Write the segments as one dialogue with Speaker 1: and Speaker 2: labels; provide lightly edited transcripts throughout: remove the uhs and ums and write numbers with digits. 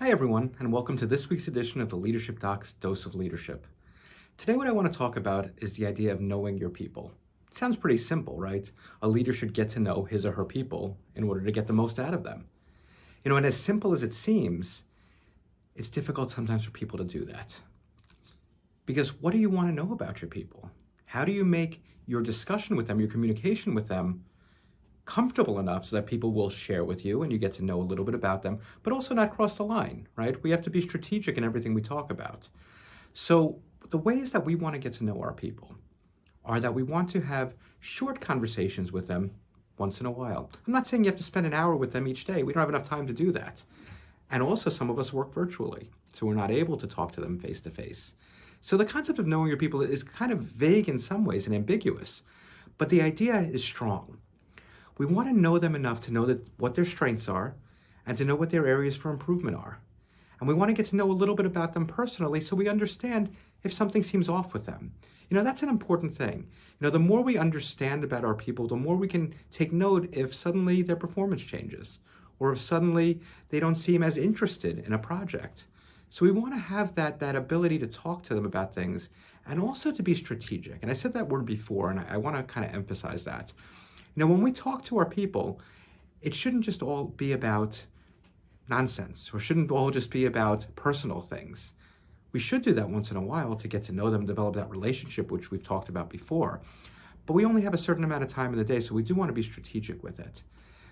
Speaker 1: Hi everyone, and welcome to this week's edition of the Leadership Doc's Dose of Leadership. Today what I want to talk about is the idea of knowing your people. It sounds pretty simple, right? A leader should get to know his or her people in order to get the most out of them. And as simple as it seems, it's difficult sometimes for people to do that. Because what do you want to know about your people? How do you make your discussion with them, your communication with them, comfortable enough so that people will share with you and you get to know a little bit about them, but also not cross the line, right? We have to be strategic in everything we talk about. So the ways that we want to get to know our people are that we want to have short conversations with them once in a while. I'm not saying you have to spend an hour with them each day. We don't have enough time to do that. And also some of us work virtually, so we're not able to talk to them face to face. So the concept of knowing your people is kind of vague in some ways and ambiguous, but the idea is strong. We want to know them enough to know that what their strengths are and to know what their areas for improvement are. And we want to get to know a little bit about them personally so we understand if something seems off with them. That's an important thing. The more we understand about our people, the more we can take note if suddenly their performance changes or if suddenly they don't seem as interested in a project. So we want to have that ability to talk to them about things and also to be strategic. And I said that word before, and I want to kind of emphasize that. When we talk to our people, it shouldn't just all be about nonsense or shouldn't all just be about personal things. We should do that once in a while to get to know them, develop that relationship, which we've talked about before. But we only have a certain amount of time in the day, so we do want to be strategic with it.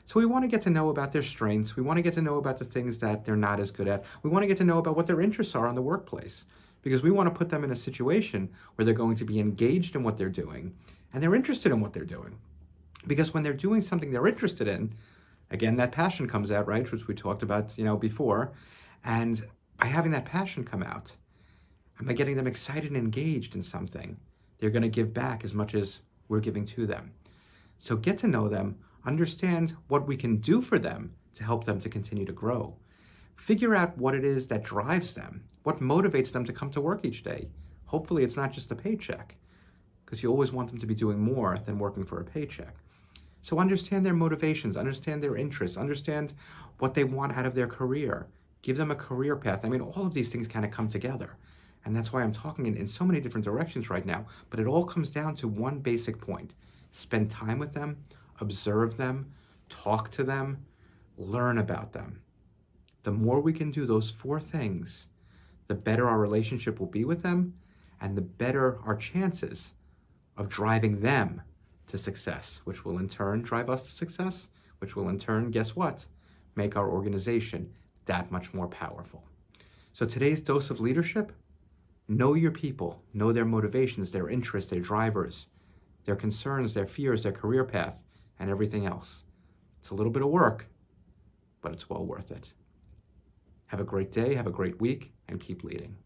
Speaker 1: So we want to get to know about their strengths. We want to get to know about the things that they're not as good at. We want to get to know about what their interests are in the workplace, because we want to put them in a situation where they're going to be engaged in what they're doing and they're interested in what they're doing. Because when they're doing something they're interested in, again, that passion comes out, right? Which we talked about, before. And by having that passion come out, and by getting them excited and engaged in something, they're going to give back as much as we're giving to them. So get to know them, understand what we can do for them to help them to continue to grow. Figure out what it is that drives them, what motivates them to come to work each day. Hopefully it's not just a paycheck, because you always want them to be doing more than working for a paycheck. So understand their motivations, understand their interests, understand what they want out of their career. Give them a career path. All of these things kind of come together. And that's why I'm talking in so many different directions right now. But it all comes down to one basic point. Spend time with them, observe them, talk to them, learn about them. The more we can do those four things, the better our relationship will be with them, and the better our chances of driving them to success, which will in turn drive us to success, which will in turn, guess what? Make our organization that much more powerful. So today's dose of leadership: know your people, know their motivations, their interests, their drivers, their concerns, their fears, their career path, and everything else. It's a little bit of work, but it's well worth it. Have a great day, have a great week, and keep leading.